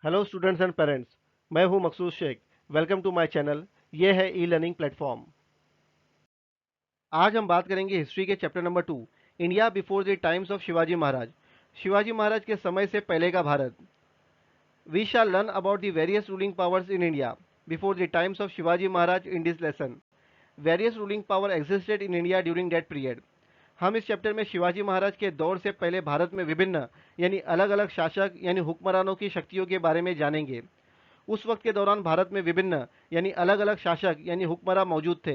Hello students and parents. मैं हूं Maqsood Shaikh. Welcome to my channel. ये है ई लर्निंग प्लेटफॉर्म। आज हम बात करेंगे हिस्ट्री के chapter number 2, India before the times of Shivaji Maharaj. Shivaji Maharaj के समय से पहले का भारत। We shall learn about the various ruling powers in India before the times of Shivaji Maharaj in this lesson. Various ruling power existed in India during that period. हम इस chapter में शिवाजी महाराज के दौर से पहले भारत में विभिन्न यानी अलग अलग शासक यानी हुक्मरानों की शक्तियों के बारे में जानेंगे। उस वक्त के दौरान भारत में विभिन्न यानी अलग अलग शासक यानी हुक्मरान मौजूद थे।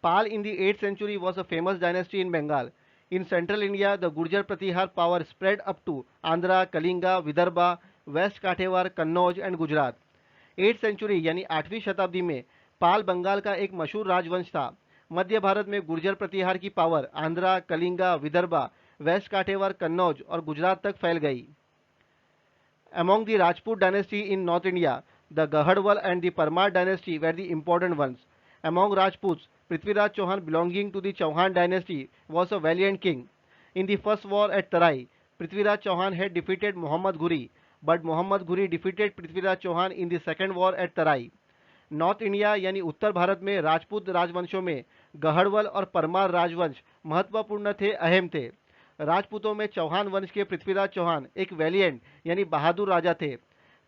Pal in the 8th century was a famous dynasty in Bengal. In central India, the Gurjar Pratihar power spread up to Andhra, Kalinga, Vidarbha, West Kathiawar, Kannauj and Gujarat. 8th century यानी 8वीं शताब्दी में पाल बंगाल का एक मशहूर राजवंश था। मध्य भारत में गुर्जर प्रतिहार की पावर आंध्रा, कलिंगा, विदर्भा, वेस्ट काठेवार, कन्नौज और गुजरात तक फैल गई। Among the Rajput dynasty in North India, the Gahadwal and the Parmar dynasty were the important ones. Among Rajputs, Prithviraj Chauhan belonging to the Chauhan dynasty was a valiant king. In the first war at Tarai, Prithviraj Chauhan had defeated Muhammad Ghuri, but Muhammad Ghuri defeated Prithviraj Chauhan in the second war at Tarai. North India यानी उत्तर भारत में राजपूत राजवंशों में गहड़वल और परमार राजवंश महत्वपूर्ण थे, अहम थे। राजपूतों में चौहान वंश के पृथ्वीराज चौहान एक वैलियंट यानी बहादुर राजा थे।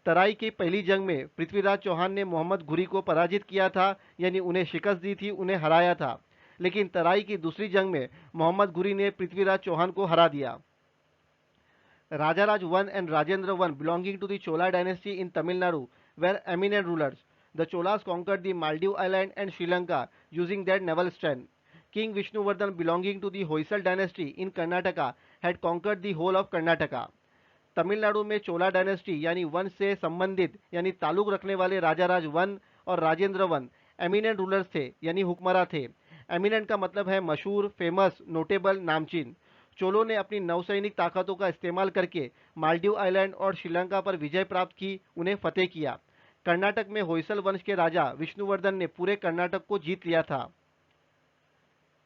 तराई की पहली जंग में पृथ्वीराज चौहान ने मोहम्मद घुरी को पराजित किया था, यानी उन्हें शिकस्त दी थी, उन्हें हराया था। लेकिन तराई की दूसरी जंग में मोहम्मद घुरी ने पृथ्वीराज चौहान को हरा दिया। Rajaraja I and Rajendra I belonging to the Chola dynasty in Tamil Nadu were eminent rulers. The Cholas conquered the Maldive Island and Sri Lanka using their naval strength. King Vishnuvardhan belonging to the Hoysal dynasty in Karnataka had conquered the whole of Karnataka. Tamil Nadu में चोला dynasty यानी वंश से संबंधित यानी ताल्लुक रखने वाले Rajaraja one और राजेंद्र वन एमिनेंट रूलर्स थे यानी हुक्मरान थे। एमिनेंट का मतलब है मशहूर, फेमस, नोटेबल, नामचीन। चोलों ने अपनी नौसैनिक ताकतों का इस्तेमाल करके मालदीव आइलैंड और श्रीलंका पर विजय प्राप्त की, उन्हें फतेह किया। कर्नाटक में होयसल वंश के राजा विष्णुवर्धन ने पूरे कर्नाटक को जीत लिया था।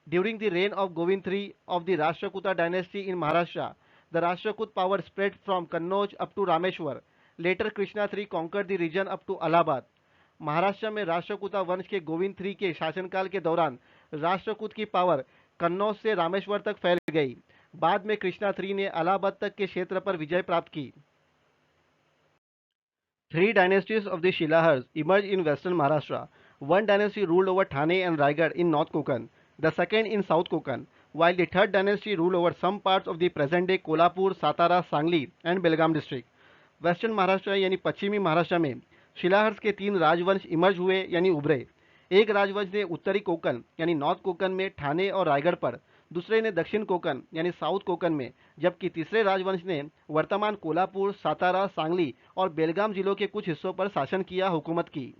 During the reign of Govind III of the Rashtrakuta dynasty in Maharashtra, the Rashtrakuta power spread from Kannauj up to Rameshwar. Later Krishna III conquered the region up to Allahabad. Maharashtra में राष्ट्रकूता वंश के गोविंद III के शासनकाल के दौरान राष्ट्रकूट की पावर कन्नौज से रामेश्वर तक फैल गई। बाद में कृष्णा III ने अलाहाबाद तक के क्षेत्र पर विजय प्राप्त की। Three dynasties of the Shilahars emerged in western Maharashtra. One dynasty ruled over Thane and Raigad in North Konkan, the second in South Konkan, while the third dynasty ruled over some parts of the present-day Kolhapur, Satara, Sangli and Belgaum district. Western Maharashtra यानी पश्चिमी महाराष्ट्र में शिलाहर्ष के तीन राजवंश emerge हुए यानी उभरे। एक राजवंश ने उत्तरी कोकण यानी नॉर्थ कोकण में ठाणे और रायगढ़ पर, दूसरे ने दक्षिण कोकण यानी साउथ कोकण में, जबकि तीसरे राजवंश ने वर्तमान कोल्हापुर, सातारा, सांगली और बेलगाम जिलों के कुछ हिस्सों पर शासन किया, हुकूमत की।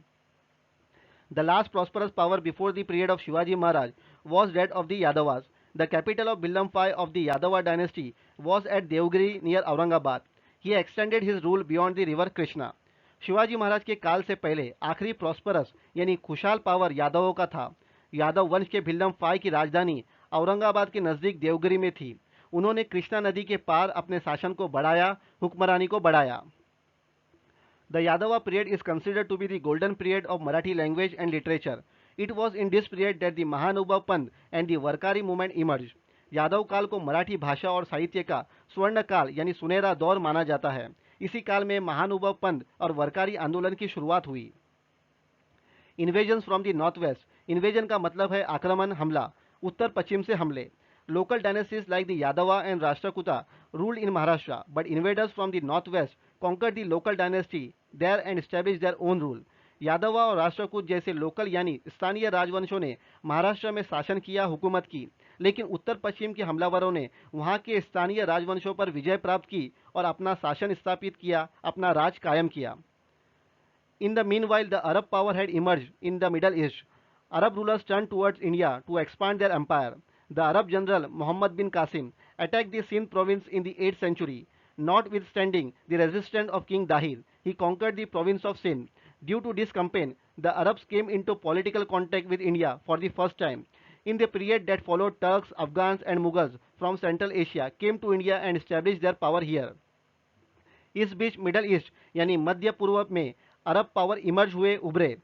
The last prosperous power before the period of Shivaji Maharaj was that of the Yadavas. The capital of Bhillam fifth of the Yadava dynasty was at Devagiri near Aurangabad. He extended his rule beyond the river Krishna. Shivaji Maharaj के काल से पहले आखिरी प्रॉस्परस यानी खुशहाल पावर यादवों का था। यादव वंश के भिल्लमफाई की राजधानी औरंगाबाद के नज़दीक देवगिरी में थी। उन्होंने कृष्णा नदी के पार अपने शासन को बढ़ाया, हुक्मरानी को बढ़ाया। The Yadava period is considered to be the golden period of Marathi language and literature. It was in this period that the Mahanubhav Panth and the Warkari movement emerge. Yadav काल को मराठी भाषा और साहित्य का स्वर्ण काल यानी सुनहरा दौर माना जाता है। इसी काल में महानुभाव पंथ और वरकारी आंदोलन की शुरुआत हुई। Invasion from the north west. Invasion का मतलब है आक्रमण, हमला, उत्तर पश्चिम से हमले। Local dynasties like the Yadava and Rashtrakuta ruled in Maharashtra, but invaders from the north west conquered the local dynasty there and established their own rule. यादवा और राष्ट्रकूट जैसे लोकल यानी स्थानीय राजवंशों ने महाराष्ट्र में शासन किया, हुकूमत की, लेकिन उत्तर पश्चिम के हमलावरों ने वहां के स्थानीय राजवंशों पर विजय प्राप्त की और अपना शासन स्थापित किया, अपना राज कायम किया। In the meanwhile, the Arab power had emerged in the Middle East. Arab rulers turned towards India to expand their empire. The Arab general Muhammad bin Qasim attacked the Sindh province in the 8th century. Notwithstanding the resistance of King Dahir, he conquered the province of Sindh. Due to this campaign, the Arabs came into political contact with India for the first time. In the period that followed, Turks, Afghans, and Mughals from Central Asia came to India and established their power here. इस बीच middle east यानी मध्य पूर्व में अरब power emerge हुए उभरे।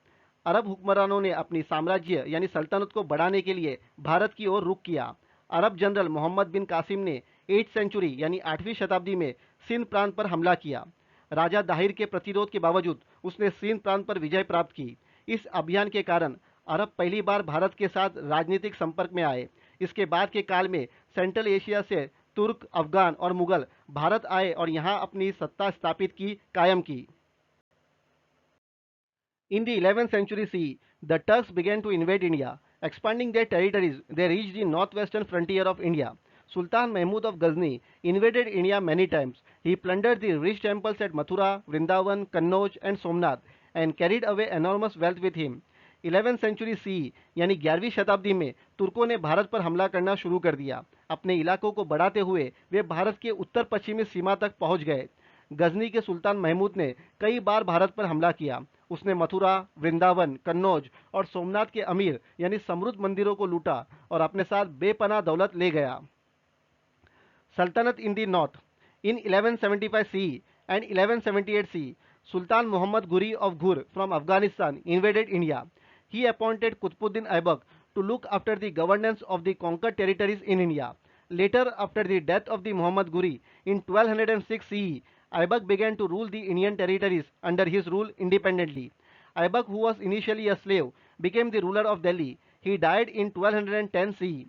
अरब हुक्मरानों ने अपनी साम्राज्य यानी सल्तनत को बढ़ाने के लिए भारत की ओर रुख किया। अरब जनरल मोहम्मद बिन कासिम ने 8th सेंचुरी यानी 8वीं शताब्दी में सिंध प्रांत पर हमला किया। राजा दाहिर के प्रतिरोध के बावजूद उसने सिंध प्रांत पर विजय प्राप्त की। इस अभियान के कारण अरब पहली बार भारत के साथ राजनीतिक संपर्क में आए। इसके बाद के काल में सेंट्रल एशिया से तुर्क, अफगान और मुगल भारत आए और यहाँ अपनी सत्ता स्थापित की, कायम की। In the 11th century CE, the Turks began to invade India. Expanding their territories, they reached the northwestern frontier of India. Sultan Mahmud of Ghazni invaded India many times. He plundered the rich temples at Mathura, Vrindavan, Kannauj and Somnath and carried away enormous wealth with him. 11th century CE यानी 11वीं शताब्दी में तुर्कों ने भारत पर हमला करना शुरू कर दिया। अपने इलाकों को बढ़ाते हुए वे भारत के उत्तर पश्चिमी सीमा तक पहुंच गए। गजनी के सुल्तान महमूद ने कई बार भारत पर हमला किया। उसने मथुरा, वृंदावन, कन्नौज और सोमनाथ के अमीर यानी समृद्ध मंदिरों को लूटा और अपने साथ बेपनाह दौलत ले गया। सल्तनत इन the north. In 1175 CE and 1178 CE, Sultan Muhammad Ghuri of Ghur from Afghanistan invaded India. He appointed Qutbuddin Aibak to look after the governance of the conquered territories in India. Later, after the death of the Muhammad Ghuri in 1206 CE, Aibak began to rule the Indian territories under his rule independently. Aibak, who was initially a slave, became the ruler of Delhi. He died in 1210 CE.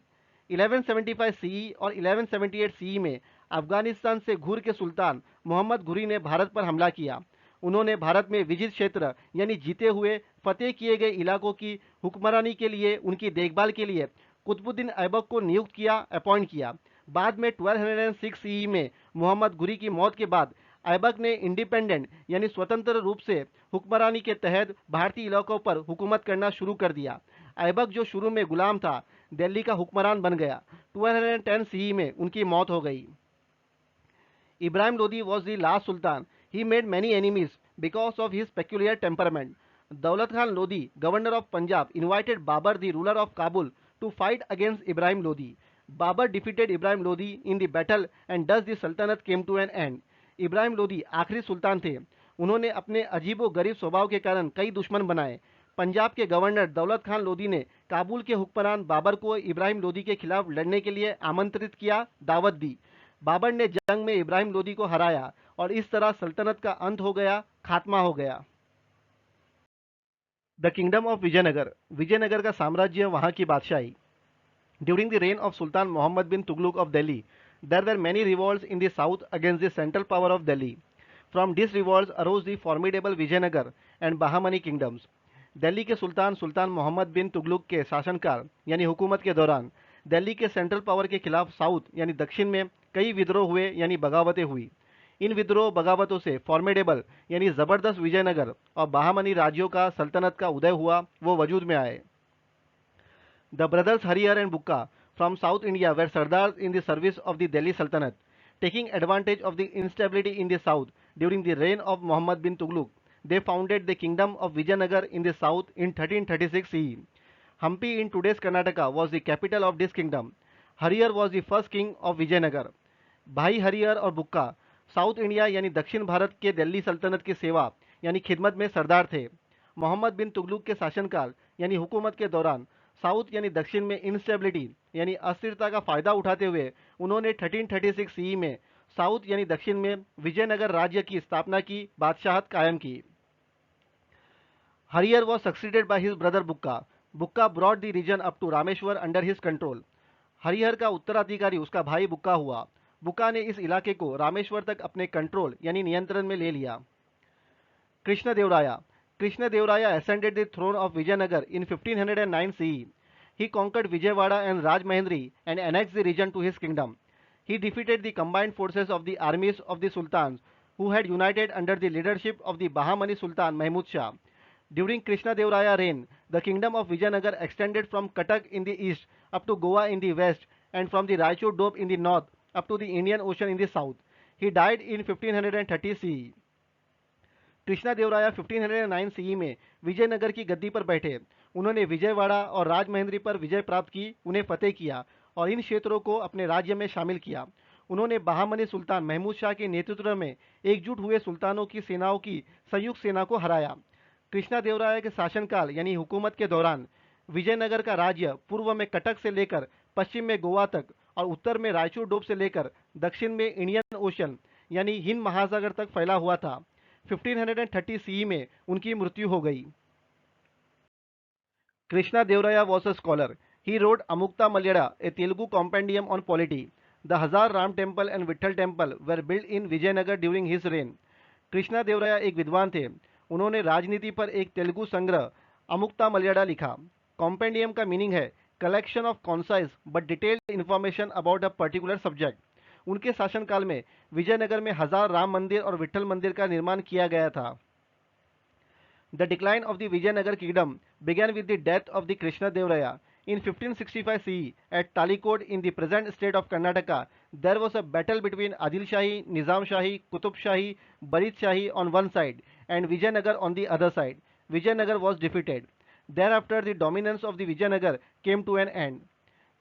1175 CE और 1178 CE में अफगानिस्तान से घुर के सुल्तान मोहम्मद घुरी ने भारत पर हमला किया। उन्होंने भारत में विजित क्षेत्र यानी जीते हुए फतेह किए गए इलाकों की हुक्मरानी के लिए, उनकी देखभाल के लिए कुतुबुद्दीन ऐबक को नियुक्त किया, अपॉइंट किया। बाद में 1206 CE में मोहम्मद घुरी की मौत के बाद ऐबक ने इंडिपेंडेंट यानी स्वतंत्र रूप से हुक्मरानी के तहत भारतीय इलाकों पर हुकूमत करना शुरू कर दिया। ऐबक जो शुरू में गुलाम था, दिल्ली का हुक्मरान बन गया। 1210 CE में उनकी मौत हो गई। Ibrahim Lodi was the last sultan. He made many enemies because of his peculiar temperament. Daulat Khan Lodi, governor of Punjab, invited Babur, the ruler of Kabul, to fight against Ibrahim Lodi. Babur defeated Ibrahim Lodi in the battle and thus the sultanate came to an end. Ibrahim Lodi आखिरी सुल्तान थे। उन्होंने अपने अजीबो गरीब स्वभाव के कारण कई दुश्मन बनाए। पंजाब के गवर्नर दौलत खान लोदी ने काबुल के हुक्मरान बाबर को इब्राहिम लोदी के खिलाफ लड़ने के लिए आमंत्रित किया, दावत दी। बाबर ने जंग में इब्राहिम लोदी को हराया और इस तरह सल्तनत का अंत हो गया, खात्मा हो गया। The kingdom of Vijayanagar. Vijayanagar का साम्राज्य, वहां की बादशाही। During the reign of sultan Muhammad bin Tughluq of Delhi, there were many revolts in the south against the central power of Delhi. From these revolts arose the formidable Vijayanagar and Bahamani kingdoms. Delhi के सुल्तान सुल्तान मोहम्मद बिन तुगलक के शासनकाल यानी हुकूमत के दौरान दिल्ली के सेंट्रल पावर के खिलाफ साउथ यानी दक्षिण में कई विद्रोह हुए यानी बगावतें हुई। इन विद्रोह बगावतों से फॉर्मेडेबल यानी जबरदस्त विजयनगर और बहामनी राज्यों का सल्तनत का उदय हुआ, वो वजूद में आए। The brothers Harihar and Bukka from South India were Sardars in the service of the Delhi Sultanate. Taking advantage of the instability in the south during the reign of Muhammad bin Tughlaq, they founded the kingdom of Vijayanagar in the south in 1336 CE. Hampi in today's Karnataka was the capital of this kingdom. Harihar was the first king of Vijayanagar. भाई हरिहर और बुक्का south India यानी दक्षिण भारत के दिल्ली सल्तनत की सेवा यानी खिदमत में सरदार थे। मोहम्मद बिन तुगलक के शासनकाल यानी हुकूमत के दौरान साउथ यानी दक्षिण में इंस्टेबिलिटी यानी अस्थिरता का फायदा उठाते हुए उन्होंने 1336 CE में साउथ यानी दक्षिण में विजयनगर राज्य की स्थापना की, बादशाहत कायम की। Harihara was succeeded by his brother Bukka. Bukka brought the region up to Rameshwar under his control. Harihara का उत्तराधिकारी उसका भाई बुक्का हुआ। बुक्का ने इस इलाके को रामेश्वर तक अपने कंट्रोल यानी नियंत्रण में ले लिया। Krishnadevaraya. Krishnadevaya ascended the throne of Vijayanagar in 1509 CE. He conquered Vijayawada and Rajmahendri and annexed the region to his kingdom. He defeated the combined forces of the armies of the sultans who had united under the leadership of the Bahamani Sultan Mahmud Shah. During Krishnadevaraya's reign, the kingdom of Vijayanagar extended from Cuttack in the east up to Goa in the west and from the Raichur Doab in the north up to the Indian Ocean in the south. He died in 1530 CE. कृष्णादेवराया 1509 CE में विजयनगर की गद्दी पर बैठे। उन्होंने विजयवाड़ा और राजमहेंद्री पर विजय प्राप्त की, उन्हें फतेह किया और इन क्षेत्रों को अपने राज्य में शामिल किया। उन्होंने बहामनी सुल्तान महमूद शाह के नेतृत्व में एकजुट हुए सुल्तानों की सेनाओं की संयुक्त सेना को हराया। कृष्णदेवराय के शासनकाल यानी हुकूमत के दौरान विजयनगर का राज्य पूर्व में कटक से लेकर पश्चिम में गोवा तक और उत्तर में रायचूर डोब से लेकर दक्षिण में इंडियन ओशन यानी हिंद महासागर तक फैला हुआ था। 1530 सीई में उनकी मृत्यु हो गई। Krishna Devaraya was a scholar. He wrote Amukta Malyada, a Telugu compendium on polity. The Hazar Ram temple and Vitthal temple were built in Vijayanagar during his reign. Krishna देवराया एक विद्वान थे। उन्होंने राजनीति पर एक तेलुगु संग्रह अमुक्ता मलयाड़ा लिखा। कॉम्पेंडियम का मीनिंग है collection of concise but detailed information about a particular subject. उनके शासनकाल में विजयनगर में हजार राम मंदिर और विठल मंदिर का निर्माण किया गया था। The decline of the Vijayanagar kingdom began with the death of the Krishna Devaraya. In 1565 CE, at Talikod in the present state of Karnataka, there was a battle between Adil Shahi, Nizam Shahi, Qutub Shahi, Barit Shahi on one side and Vijayanagar on the other side. Vijayanagar was defeated. Thereafter, the dominance of the Vijayanagar came to an end.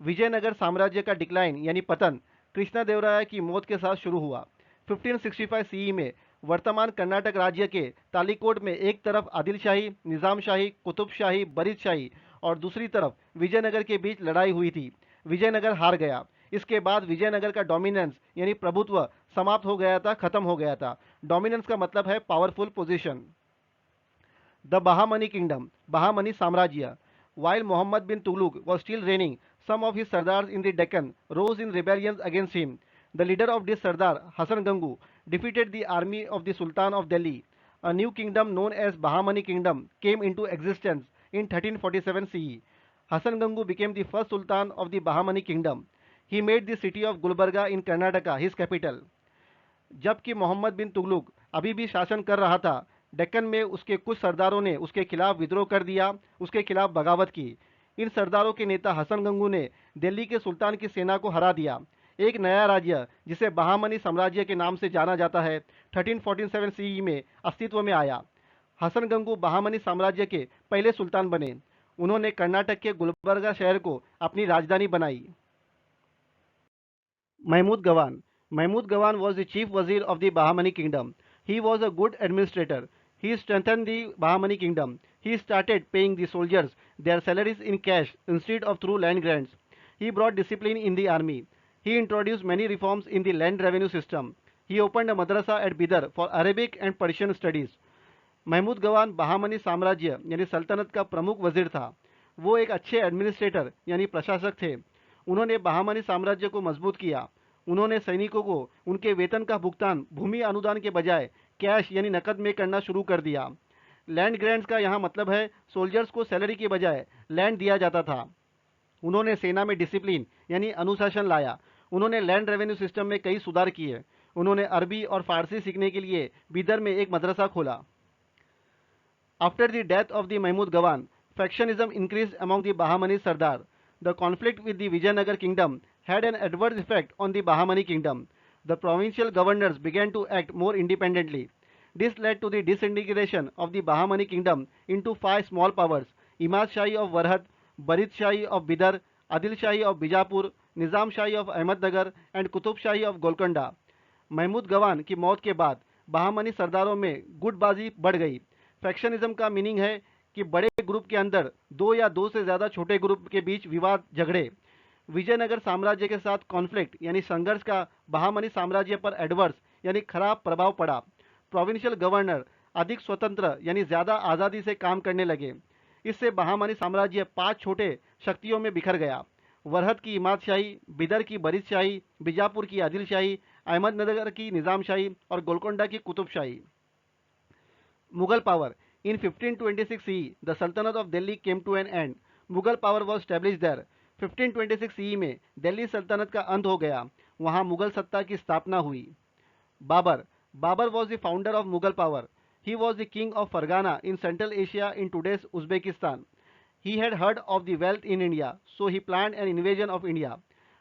Vijayanagar साम्राज्य का decline यानी पतन कृष्णा देवराय की मौत के साथ शुरू हुआ। 1565 सीई में वर्तमान कर्नाटक राज्य के तालीकोट में एक तरफ आदिल शाही, निज़ाम शाही, कुतुब शाही, बरीद शाही और दूसरी तरफ विजयनगर के बीच लड़ाई हुई थी। विजयनगर हार गया। इसके बाद विजयनगर का डोमिनेंस यानी प्रभुत्व समाप्त हो गया था, खत्म हो गया था। डोमिनेंस का मतलब है powerful position. The Bahmani kingdom, Bahmani साम्राज्य। While Muhammad bin Tughlaq was still reigning, some of his Sardars in the Deccan rose in rebellions against him. The leader of this Sardar, Hasan Gangu, defeated the army of the Sultan of Delhi. A new kingdom known as Bahamani Kingdom came into existence in 1347 CE. Hasan Gangu became the first Sultan of the Bahamani Kingdom. He made the city of Gulbarga in Karnataka his capital. जबकि मोहम्मद बिन तुगलक अभी भी शासन कर रहा था, डेक्कन में उसके कुछ सरदारों ने उसके खिलाफ विद्रोह कर दिया, उसके खिलाफ बगावत की। इन सरदारों के नेता हसन गंगू ने दिल्ली के सुल्तान की सेना को हरा दिया। एक नया राज्य जिसे बहामनी साम्राज्य के नाम से जाना जाता है 1347 सीई में अस्तित्व में आया। हसन गंगू बहामनी साम्राज्य के पहले सुल्तान बने। उन्होंने कर्नाटक के गुलबर्गा शहर को अपनी राजधानी बनाई। Mahmud Gawan. Mahmud Gawan was the chief wazir of the Bahamani kingdom. He was a good administrator. He strengthened the Bahamani kingdom. He started paying the soldiers their salaries in cash instead of through land grants. He brought discipline in the army. He introduced many reforms in the land revenue system. He opened a madrasa at Bidar for Arabic and Persian studies. Mahmood गवान बहामनी साम्राज्य यानी सल्तनत का प्रमुख वजीर था। वो एक अच्छे एडमिनिस्ट्रेटर यानी प्रशासक थे। उन्होंने बहामनी साम्राज्य को मजबूत किया। उन्होंने सैनिकों को उनके वेतन का भुगतान भूमि अनुदान के बजाय कैश यानी नकद में करना शुरू कर दिया। लैंड ग्रांट्स का यहाँ मतलब है सोल्जर्स को सैलरी के बजाय लैंड दिया जाता था। उन्होंने सेना में डिसिप्लिन यानी अनुशासन लाया। उन्होंने लैंड रेवेन्यू सिस्टम में कई सुधार किए। उन्होंने अरबी और फारसी सीखने के लिए बिदर में एक मदरसा खोला। After the death of the Mahmud Gawan, factionism increased among the Bahamani Sardar. The conflict with the Vijayanagar kingdom had an adverse effect on the Bahamani kingdom. The provincial governors began to act more independently. This led to the disintegration of the Bahamani kingdom into 5 small powers: Imad Shahi of Warhat, Barid Shahi of Bidar, Adil Shahi of Bijapur, Nizam Shahi of Ahmednagar and Qutub Shahi of Golconda. Mahmood गवान की मौत के बाद बहामनी सरदारों में गुटबाजी बढ़ गई। फैक्शनिज्म का मीनिंग है कि बड़े ग्रुप के अंदर दो या दो से ज़्यादा छोटे ग्रुप के बीच विवाद झगड़े। विजयनगर साम्राज्य के साथ कॉन्फ्लिक्ट यानी संघर्ष का बहामनी साम्राज्य पर एडवर्स यानी खराब प्रभाव पड़ा। प्रोविंशियल गवर्नर अधिक स्वतंत्र यानी ज़्यादा आज़ादी से काम करने लगे। इससे बहामनी साम्राज्य 5 छोटे शक्तियों में बिखर गया। वरहत की इमाद शाही, बिदर की बरीद शाही, बीजापुर की आदिल शाही, अहमदनगर की निज़ाम शाही और गोलकोंडा की कुतुब शाही। Mughal power. In 1526 CE, the Sultanate of Delhi came to an end. Mughal power was established there. 1526 CE में दिल्ली सल्तनत का अंत हो गया। वहाँ मुगल सत्ता की स्थापना हुई। Babar. Babur was the founder of Mughal power. He was the king of Fargana in Central Asia in today's Uzbekistan. He had heard of the wealth in India, so he planned an invasion of India.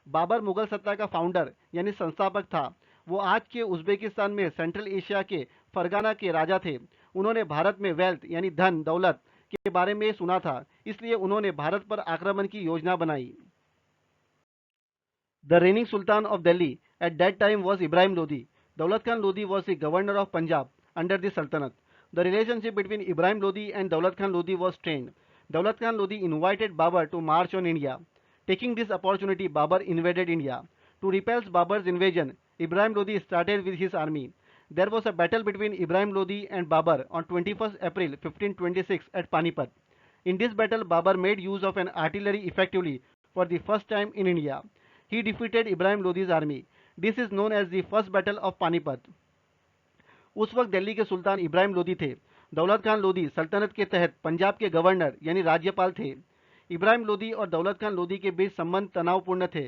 Babar Mughal सत्ता का founder यानी संस्थापक था। वो आज के Uzbekistan में central Asia के फरगाना के राजा थे। उन्होंने भारत में वेल्थ यानी धन दौलत के बारे में सुना था, इसलिए उन्होंने भारत पर आक्रमण की योजना बनाई। The raining Sultan of Delhi at that time was Ibrahim Lodi. Daulat Khan Lodi was the governor of Punjab under the Sultanate. The relationship between Ibrahim Lodi and Daulat Khan Lodi was strained. Daulat Khan Lodi invited Babur to march on India. Taking this opportunity, Babur invaded India. To repel Babur's invasion, Ibrahim Lodi started with his army. There was a battle between Ibrahim Lodi and Babur on 21st April 1526 at Panipat. In this battle, Babur made use of an artillery effectively for the first time in India. He defeated Ibrahim Lodi's army. This is known as the First Battle of Panipat. उस वक्त दिल्ली के सुल्तान इब्राहिम लोदी थे। दौलत खान लोदी सल्तनत के तहत पंजाब के governor यानी राज्यपाल थे। इब्राहिम लोदी और दौलत खान लोदी के बीच संबंध तनावपूर्ण थे।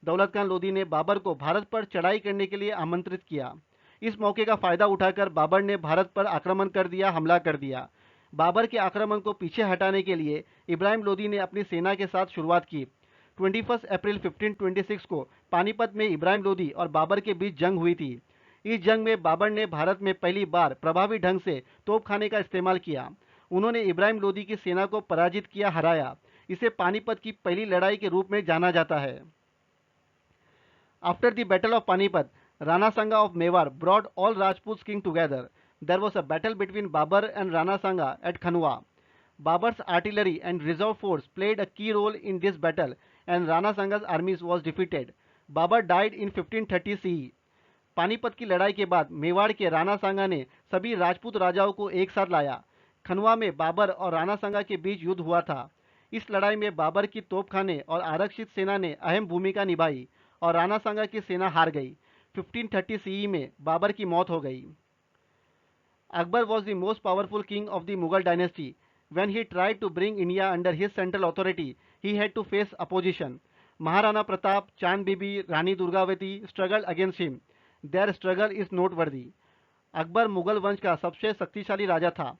दौलत खान लोदी ने बाबर को भारत पर चढ़ाई करने के लिए आमंत्रित किया। इस मौके का फायदा उठाकर बाबर ने भारत पर आक्रमण कर दिया, हमला कर दिया। बाबर के आक्रमण को पीछे हटाने के लिए इब्राहिम लोदी ने अपनी सेना के साथ शुरुआत की। 21 अप्रैल 1526 को पानीपत में इब्राहिम लोदी और बाबर के बीच जंग हुई थी। इस जंग में बाबर ने भारत में पहली बार प्रभावी ढंग से तोपखाने का इस्तेमाल किया। उन्होंने इब्राहिम लोदी की सेना को पराजित किया, हराया। इसे पानीपत की पहली लड़ाई के रूप में जाना जाता है। After the battle of Panipat, Rana Sanga of Mewar brought all Rajputs king together. There was a battle between Babur and Rana Sanga at Khanwa. Babur's artillery and reserve force played a key role in this battle, and Rana Sanga's armies was defeated. Babur died in 1530 CE. Panipat की लड़ाई के बाद मेवाड़ के राणा सांगा ने सभी राजपूत राजाओं को एक साथ लाया। खनवा में बाबर और राणा सांगा के बीच युद्ध हुआ था। इस लड़ाई में बाबर की तोपखाने और आरक्षित सेना ने अहम भूमिका निभाई और राणा सांगा की सेना हार गई। 1530 CE में बाबर की मौत हो गई। Akbar was the most powerful king of the Mughal dynasty. When he tried to bring India under his central authority, he had to face opposition. Maharana Pratap, Chand Bibi, Rani Durgavati struggled against him. Their struggle is noteworthy. Akbar Mughal वंश का सबसे शक्तिशाली राजा था।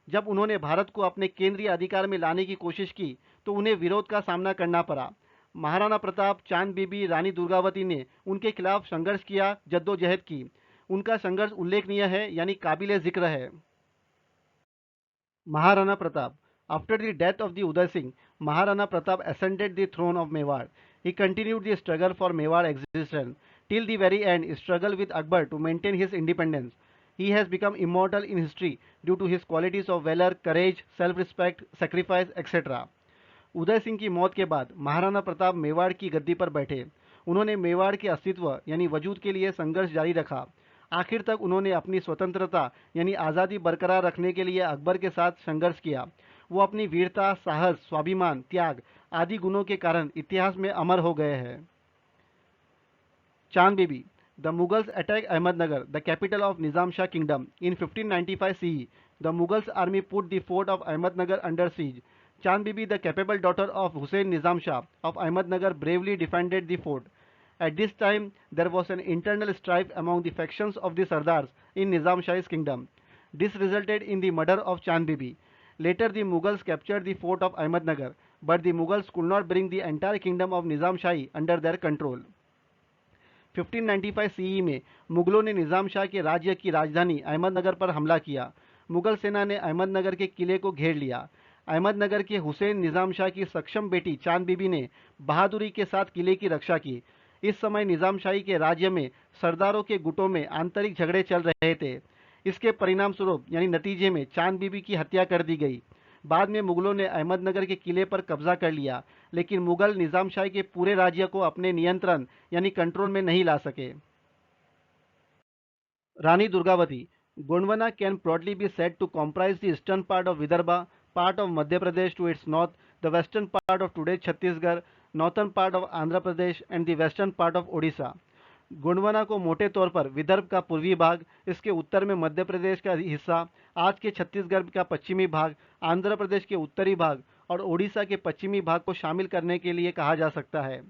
जब उन्होंने भारत को अपने केंद्रीय अधिकार में लाने की कोशिश की तो उन्हें विरोध का सामना करना पड़ा। महाराणा प्रताप, चांद बीबी, रानी दुर्गावती ने उनके खिलाफ संघर्ष किया, जद्दोजहद की। उनका संघर्ष उल्लेखनीय है यानी काबिले जिक्र है। Maharana Pratap, after the death of the Uday Singh, Maharana Pratap ascended the throne of Mewar. He continued the struggle for Mewar existence till the very end, struggle with Akbar to maintain his independence. He has become immortal in history due to his qualities of valor, courage, self-respect, sacrifice, etc. Uday Singh की मौत के बाद महाराणा प्रताप मेवाड़ की गद्दी पर बैठे। उन्होंने मेवाड़ के अस्तित्व यानी वजूद के लिए संघर्ष जारी रखा। आखिर तक उन्होंने अपनी स्वतंत्रता यानी आज़ादी बरकरार रखने के लिए अकबर के साथ संघर्ष किया। वो अपनी वीरता, साहस, स्वाभिमान, त्याग आदि गुणों के कारण इतिहास में अमर हो गए हैं। Chand Bibi, the Mughals attack Ahmednagar, the capital of Nizam Shah kingdom in 1595 CE. The Mughals army put the fort of Ahmednagar under siege. Chand Bibi, the capable daughter of Hussain Nizam Shah of Ahmednagar, bravely defended the fort. At this time, there was an internal strife among the factions of the Sardars in Nizam Shah's kingdom. This resulted in the murder of Chand Bibi. Later, the Mughals captured the fort of Ahmednagar, but the Mughals could not bring the entire kingdom of Nizam Shahi under their control. 1595 CE में मुगलों ने निज़ाम शाह के राज्य की राजधानी अहमदनगर पर हमला किया। मुगल सेना ने अहमदनगर के किले को घेर लिया। अहमदनगर के हुसैन निज़ाम शाह की सक्षम बेटी चांद बीबी ने बहादुरी के साथ किले की रक्षा की। इस समय निज़ाम शाही के राज्य में सरदारों के गुटों में आंतरिक झगड़े चल रहे थे। इसके परिणाम स्वरूप यानी नतीजे में चांद बीबी की हत्या कर दी गई। बाद में मुगलों ने अहमदनगर के किले पर कब्जा कर लिया, लेकिन मुगल निज़ाम शाही के पूरे राज्य को अपने नियंत्रण यानी कंट्रोल में नहीं ला सके। Rani Durgavati, Gondwana can broadly be said to comprise the eastern part of Vidarbha, part of Madhya Pradesh to its north, the western part of today's Chhattisgarh, northern part of Andhra Pradesh and the western part of Odisha. Gondwana को मोटे तौर पर विदर्भ का पूर्वी भाग, इसके उत्तर में मध्य प्रदेश का हिस्सा, आज के छत्तीसगढ़ का पश्चिमी भाग, आंध्र प्रदेश के उत्तरी भाग और ओडिशा के पश्चिमी भाग को शामिल करने के लिए कहा जा सकता है।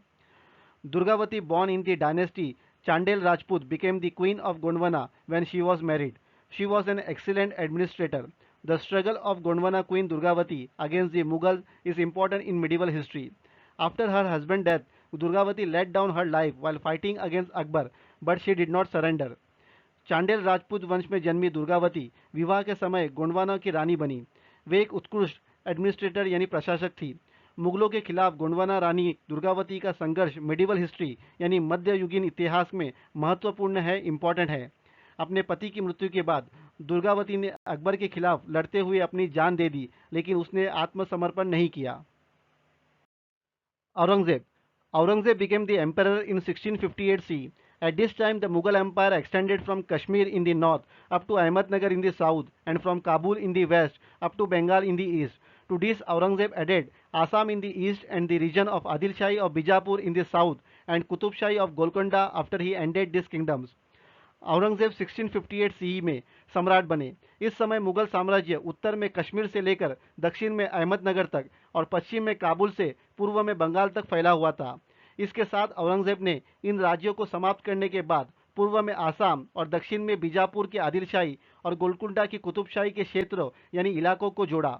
Durgavati, born in the dynasty Chandel Rajput, became the queen of Gondwana when she was married. She was an excellent administrator. The struggle of Gondwana Queen Durgavati against the Mughals is important in medieval history. After her husband's death, Durgavati laid down her life while fighting against Akbar, but she did not surrender. चांडेल Rajput वंश में जन्मी दुर्गावती विवाह के समय गोंडवाना की रानी बनी। वे एक उत्कृष्ट एडमिनिस्ट्रेटर यानी प्रशासक थी। मुगलों के खिलाफ गोंडवाना रानी दुर्गावती का संघर्ष मेडिवल हिस्ट्री यानी मध्ययुगीन इतिहास में महत्वपूर्ण है, इम्पोर्टेंट है। अपने पति की मृत्यु के बाद दुर्गावती ने अकबर के खिलाफ लड़ते हुए अपनी जान दे दी, लेकिन उसने आत्मसमर्पण नहीं किया। Aurangzeb. Aurangzeb became the emperor in 1658 CE. At this time, the Mughal Empire extended from Kashmir in the north up to Ahmednagar in the south and from Kabul in the west up to Bengal in the east. To this, Aurangzeb added Assam in the east and the region of Adil Shahi of Bijapur in the south and Qutub Shahi of Golconda after he ended these kingdoms. Aurangzeb 1658 CE में सम्राट बने। इस समय मुगल साम्राज्य उत्तर में कश्मीर से लेकर दक्षिण में अहमदनगर तक और पश्चिम में काबुल से पूर्व में बंगाल तक फैला हुआ था। इसके साथ औरंगजेब ने इन राज्यों को समाप्त करने के बाद पूर्व में आसाम और दक्षिण में बीजापुर के आदिलशाही और गोलकुंडा की कुतुबशाही के क्षेत्रों यानी इलाकों को जोड़ा।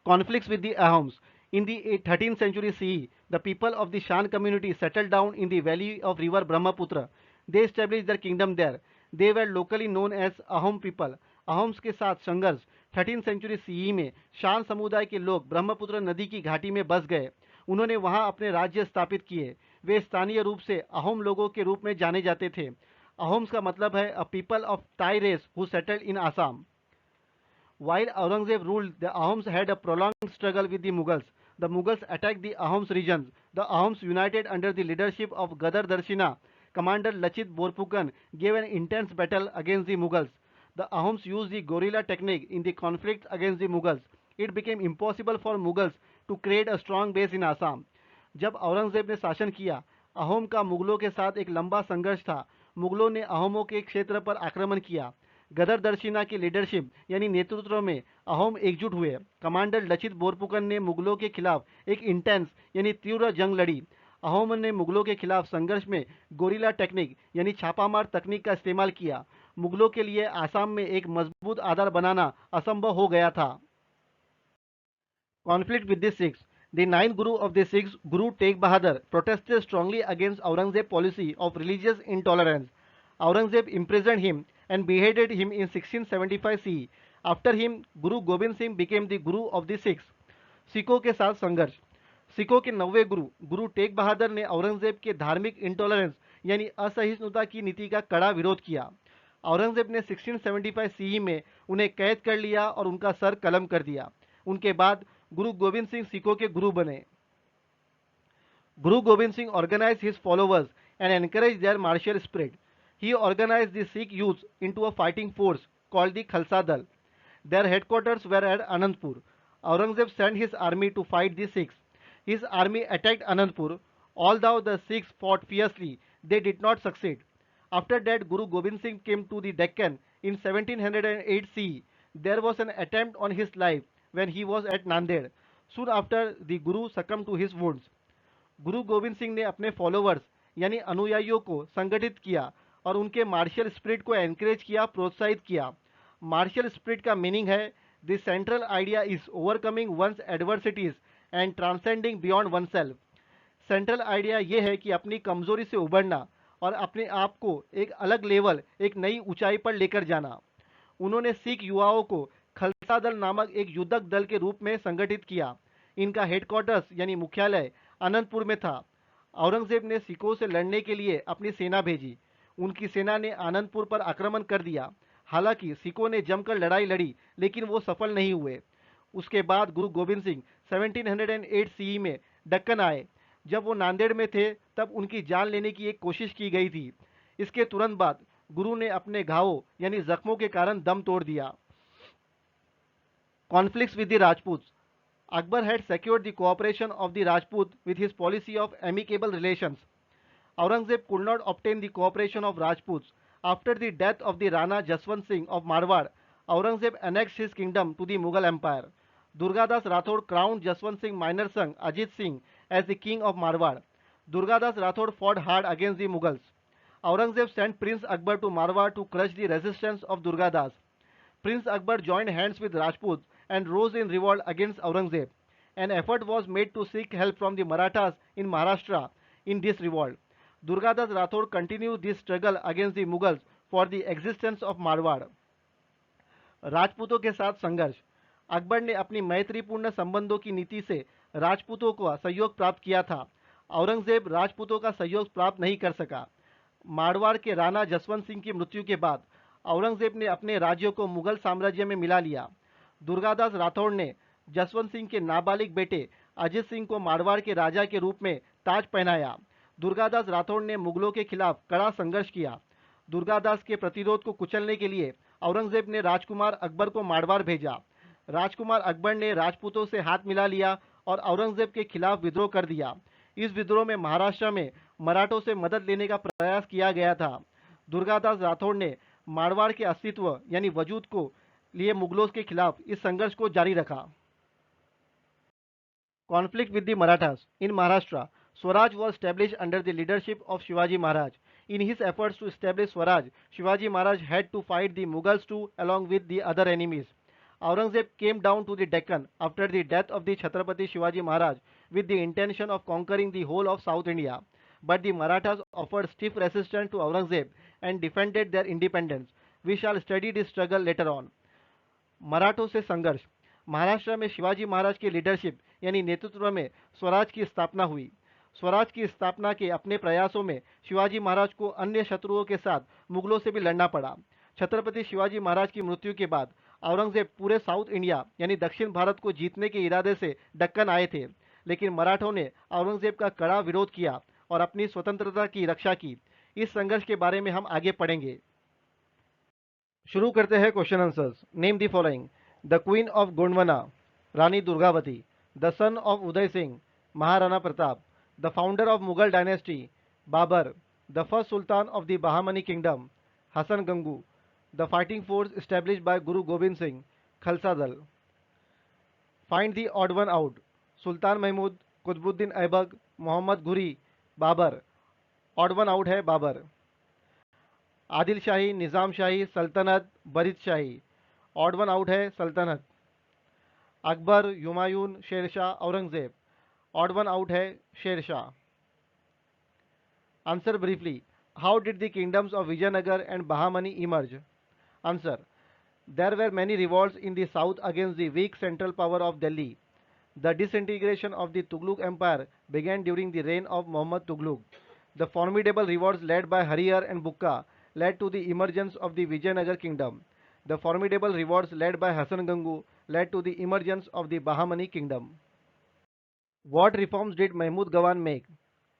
Conflicts with the Ahoms. In the 13th century CE, the people of the Shan community settled down in the valley of river Brahmaputra. They established their kingdom there. They were locally known as Ahom people. Ahoms के साथ संघर्ष 13th century CE में शान समुदाय के लोग ब्रह्मपुत्र नदी की घाटी में बस गए। उन्होंने वहां अपने राज्य स्थापित किए। वे स्थानीय रूप से अहोम लोगों के रूप में जाने जाते थे। अहोम्स का मतलब है a people of Tai race who settled in Assam. While Aurangzeb ruled, the Ahoms had a prolonged struggle with the Mughals. The Mughals attacked the Ahoms regions. The Ahoms, united under the leadership of Gadar Darshina, commander Lachit Borphukan, gave an intense battle against the Mughals. The Ahoms used the guerrilla technique in the conflict against the Mughals. It became impossible for Mughals to create a strong base in Assam. जब औरंगजेब ने शासन किया, अहोम का मुगलों के साथ एक लंबा संघर्ष था। मुगलों ने अहोमों के क्षेत्र पर आक्रमण किया। गदर दर्शिना की लीडरशिप यानी नेतृत्व में अहोम एकजुट हुए। कमांडर लचित बोरपुकन ने मुगलों के खिलाफ एक इंटेंस यानी तीव्र जंग लड़ी। अहोम ने मुगलों के खिलाफ संघर्ष में गोरिल्ला टेक्निक यानी छापामार तकनीक का इस्तेमाल किया। मुगलों के लिए आसाम में एक मजबूत आधार बनाना असंभव हो गया था। Conflict with the Sikhs. The ninth Guru of the Sikhs, Guru Tegh Bahadur, protested strongly against Aurangzeb's policy of religious intolerance. Aurangzeb imprisoned him and beheaded him in 1675 CE. After him, Guru Gobind Singh became the Guru of the Sikhs. सिखों के साथ संघर्ष। सिखों के नौवे गुरु गुरु tag बहादुर ने औरंगजेब के धार्मिक इंटॉलरेंस यानी असहिष्णुता की नीति का कड़ा विरोध किया। औरंगजेब ने 1675 सीई में उन्हें कैद कर लिया और उनका सर कलम कर दिया। उनके बाद गुरु गोविंद सिंह सिखों के गुरु बने। Guru Gobind Singh organized his followers and encouraged their martial spirit. He organized the Sikh youth into a fighting force called the Khalsa Dal. Their headquarters were at Anandpur. Aurangzeb sent his army to fight the Sikhs. His army attacked Anandpur. Although the Sikhs fought fiercely, they did not succeed. After that, Guru Gobind Singh came to the Deccan in 1708 CE. There was an attempt on his life when he was at Nanded. Soon after, the Guru succumbed to his wounds. गुरु गोविंद सिंह ने अपने followers यानी अनुयायियों को संगठित किया और उनके martial spirit को एनकरेज किया, प्रोत्साहित किया। मार्शल स्पिरिट का मीनिंग है the central idea is overcoming one's adversities and transcending beyond oneself. Central idea ये है कि अपनी कमजोरी से उबरना और अपने आप को एक अलग लेवल, एक नई ऊंचाई पर लेकर जाना। उन्होंने सिख युवाओं को खलसा दल नामक एक युद्धक दल के रूप में संगठित किया। इनका हेडक्वार्टर्स यानी मुख्यालय अनंतपुर में था। औरंगजेब ने सिखों से लड़ने के लिए अपनी सेना भेजी। उनकी सेना ने आनंदपुर पर आक्रमण कर दिया। हालांकि सिखों ने जमकर लड़ाई लड़ी, लेकिन वो सफल नहीं हुए। उसके बाद गुरु गोविंद सिंह 1708 सीई में दक्कन आए। जब वो नांदेड़ में थे तब उनकी जान लेने की एक कोशिश की गई थी। इसके तुरंत बाद गुरु ने अपने घावों यानी जख्मों के कारण दम तोड़ दिया। Conflicts with the Rajput. Akbar had secured the cooperation of the Rajput with his policy of amicable relations. Aurangzeb could not obtain the cooperation of Rajputs. After the death of the Rana Jaswant Singh of Marwar, Aurangzeb annexed his kingdom to the Mughal Empire. Durgadas Rathod crowned Jaswant Singh minor son Ajit Singh as the king of Marwar. Durgadas Rathod fought hard against the Mughals. Aurangzeb sent Prince Akbar to Marwar to crush the resistance of Durgadas. Prince Akbar joined hands with Rajputs and rose in revolt against Aurangzeb. An effort was made to seek help from the Marathas in Maharashtra in this revolt. Durgadas Rathod continued this struggle against the Mughals for the existence of Marwar. राजपूतों के साथ संघर्ष। अकबर ने अपनी मैत्रीपूर्ण संबंधों की नीति से राजपूतों को सहयोग प्राप्त किया था। औरंगजेब राजपूतों का सहयोग प्राप्त नहीं कर सका। मारवाड़ के राणा जसवंत सिंह की मृत्यु के बाद औरंगजेब ने अपने राज्यों को मुगल साम्राज्य में मिला लिया। दुर्गादास राठौड़ ने जसवंत सिंह के नाबालिग बेटे अजित सिंह को मारवाड़ के राजा के रूप में ताज पहनाया। दुर्गादास राठौड़ ने मुगलों के खिलाफ कड़ा संघर्ष किया। दुर्गादास के प्रतिरोध को कुचलने के लिए औरंगजेब ने राजकुमार अकबर को मारवाड़ भेजा। राजकुमार अकबर ने राजपूतों से हाथ मिला लिया और औरंगजेब के खिलाफ विद्रोह कर दिया। इस विद्रोह में महाराष्ट्र में मराठों से मदद लेने का प्रयास किया गया था। दुर्गादास राठौड़ ने मारवाड़ के अस्तित्व यानी वजूद को लिए मुगलों के खिलाफ इस संघर्ष को जारी रखा। Conflict with the Marathas. In Maharashtra, Swaraj was established under the leadership of Shivaji Maharaj. In his efforts to establish Swaraj, Shivaji Maharaj had to fight the Mughals too along with the other enemies. Aurangzeb came down to the Deccan after the death of the Chhatrapati Shivaji Maharaj with the intention of conquering the whole of South India. But the Marathas offered stiff resistance to Aurangzeb and defended their independence. We shall study this struggle later on. मराठों से संघर्ष। महाराष्ट्र में शिवाजी महाराज की leadership यानी नेतृत्व में स्वराज की स्थापना हुई। स्वराज की स्थापना के अपने प्रयासों में शिवाजी महाराज को अन्य शत्रुओं के साथ मुगलों से भी लड़ना पड़ा। छत्रपति शिवाजी महाराज की मृत्यु के बाद औरंगजेब पूरे साउथ इंडिया यानी दक्षिण भारत को जीतने के इरादे से दक्कन आए थे, लेकिन मराठों ने औरंगजेब का कड़ा विरोध किया और अपनी स्वतंत्रता की रक्षा की। इस संघर्ष के बारे में हम आगे पढ़ेंगे। शुरू करते हैं question answers. Name the following. The queen of Gondwana, Rani Durgavati. The son of Uday Singh, Maharana Pratap. The founder of Mughal dynasty, Babur. The first sultan of the Bahmani kingdom, Hasan Gangu. The fighting force established by Guru Gobind Singh, Khalsa Dal. Find the odd one out. Sultan Mahmud, Qutbuddin Aibak, Muhammad Ghori, Babur. Odd one out है बाबर। आदिल शाही, निज़ाम शाही, सल्तनत, Barid Shahi. Odd one out है सल्तनत। Akbar, Humayun, Sher Shah, Aurangzeb. Odd one out है Sher Shah. Answer briefly. How did the kingdoms of Vijayanagar and Bahmani emerge? Answer. There were many revolts in the south against the weak central power of Delhi. The disintegration of the Tughlaq Empire began during the reign of Muhammad Tughlaq. The formidable revolts led by Hariyar and Bukka led to the emergence of the Vijayanagar kingdom. The formidable revolts led by Hassan Gangu led to the emergence of the Bahamani kingdom. What reforms did Mahmud Gawan make?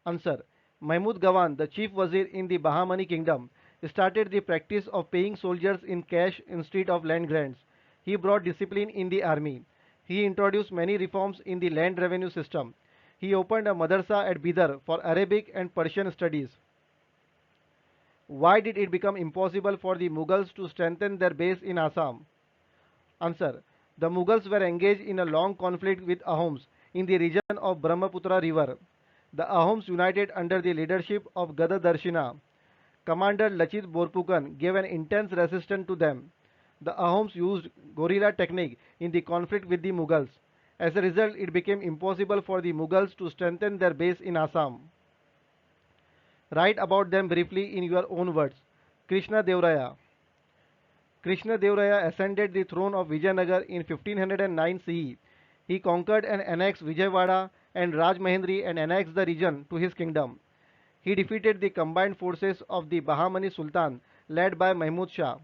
Answer. Mahmud Gawan, the chief wazir in the Bahamani kingdom, started the practice of paying soldiers in cash instead of land grants. He brought discipline in the army. He introduced many reforms in the land revenue system. He opened a madrasa at Bidar for Arabic and Persian studies. Why did it become impossible for the Mughals to strengthen their base in Assam? Answer. The Mughals were engaged in a long conflict with Ahoms in the region of Brahmaputra river. The Ahoms united under the leadership of Gada Darshina. Commander Lachit Borphukan gave an intense resistance to them. The Ahoms used guerrilla technique in the conflict with the Mughals. As a result, it became impossible for the Mughals to strengthen their base in Assam. Write about them briefly in your own words. Krishna Devaraya. Krishna Devaraya ascended the throne of Vijayanagar in 1509 CE. He conquered and annexed Vijayawada and Rajmahendri and annexed the region to his kingdom. He defeated the combined forces of the Bahamani Sultan led by Mahmud Shah.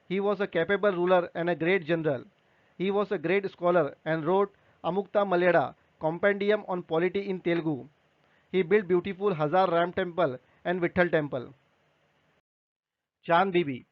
He was a capable ruler and a great general. He was a great scholar and wrote Amukta Malyada, compendium on polity in Telugu. He built beautiful Hazar Ram temple and Vitthal temple. Chand Bibi.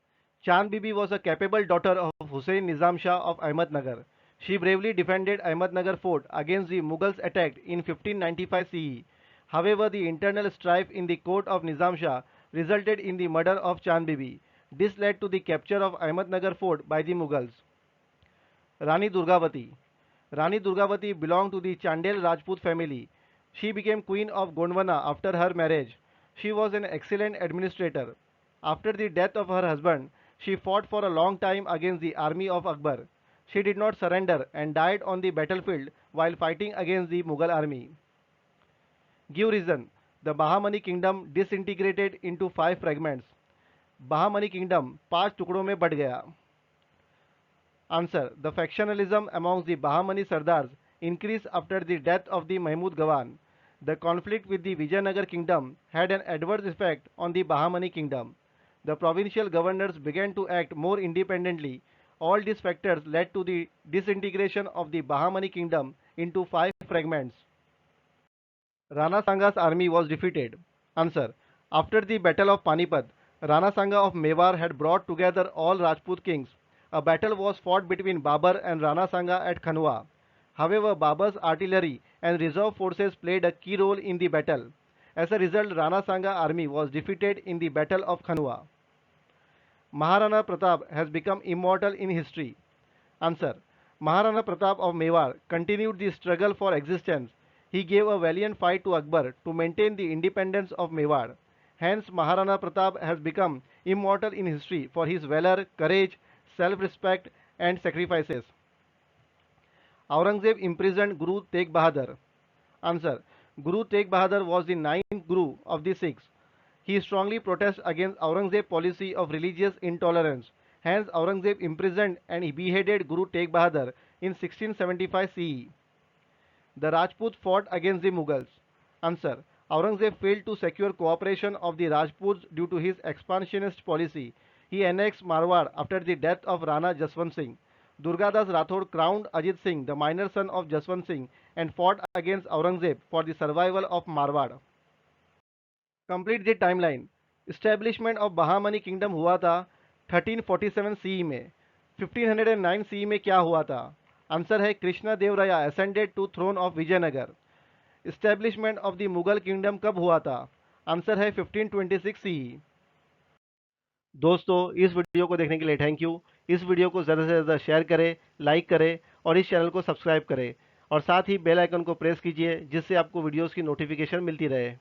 Chand Bibi was a capable daughter of Hussain Nizam Shah of Ahmednagar. She bravely defended Ahmednagar fort against the Mughals attack in 1595 CE. However, the internal strife in the court of Nizam Shah resulted in the murder of Chand Bibi. This led to the capture of Ahmednagar fort by the Mughals. Rani Durgavati. Rani Durgavati belonged to the Chandel Rajput family. She became queen of Gondwana after her marriage. She was an excellent administrator. After the death of her husband, she fought for a long time against the army of Akbar. She did not surrender and died on the battlefield while fighting against the Mughal army. Give reason. The Bahamani kingdom disintegrated into 5 fragments. Bahamani kingdom 5 टुकड़ों में but गया. Answer. The factionalism amongst the Bahamani Sardars increased after the death of the Mahmud Gawan. The conflict with the Vijayanagar kingdom had an adverse effect on the Bahamani kingdom. The provincial governors began to act more independently. All these factors led to the disintegration of the Bahamani kingdom into five fragments. Rana Sanga's army was defeated. Answer. After the Battle of Panipat, Rana Sanga of Mewar had brought together all Rajput kings. A battle was fought between Babar and Rana Sanga at Khanwa. However, Babar's artillery and reserve forces played a key role in the battle. As a result, Rana Sanga army was defeated in the Battle of Khanwa. Maharana Pratap has become immortal in history. Answer. Maharana Pratap of Mewar continued the struggle for existence. He gave a valiant fight to Akbar to maintain the independence of Mewar. Hence, Maharana Pratap has become immortal in history for his valor, courage, self-respect, and sacrifices. Aurangzeb imprisoned Guru Tegh Bahadur. Answer. Guru Tegh Bahadur was the ninth Guru of the Sikhs. He strongly protests against Aurangzeb's policy of religious intolerance. Hence, Aurangzeb imprisoned and he beheaded Guru Tegh Bahadur in 1675 CE. The Rajputs fought against the Mughals. Answer. Aurangzeb failed to secure cooperation of the Rajputs due to his expansionist policy. He annexed Marwar after the death of Rana Jaswant Singh. Durgadas Rathod crowned Ajit Singh, the minor son of Jaswant Singh, and fought against Aurangzeb for the survival of Marwar. Complete the timeline. Establishment of Bahamani Kingdom हुआ था 1347 CE में. 1509 CE में क्या हुआ था? Answer है कृष्णा देव राया ascended to throne of Vijayanagar. Establishment of the Mughal Kingdom कब हुआ था? आंसर है 1526 CE. दोस्तों, इस वीडियो को देखने के लिए थैंक यू. इस वीडियो को ज़्यादा से ज़्यादा शेयर करें, लाइक करें और इस चैनल को सब्सक्राइब करें और साथ ही बेल आइकन को प्रेस कीजिए जिससे आपको वीडियोस की नोटिफिकेशन मिलती रहे.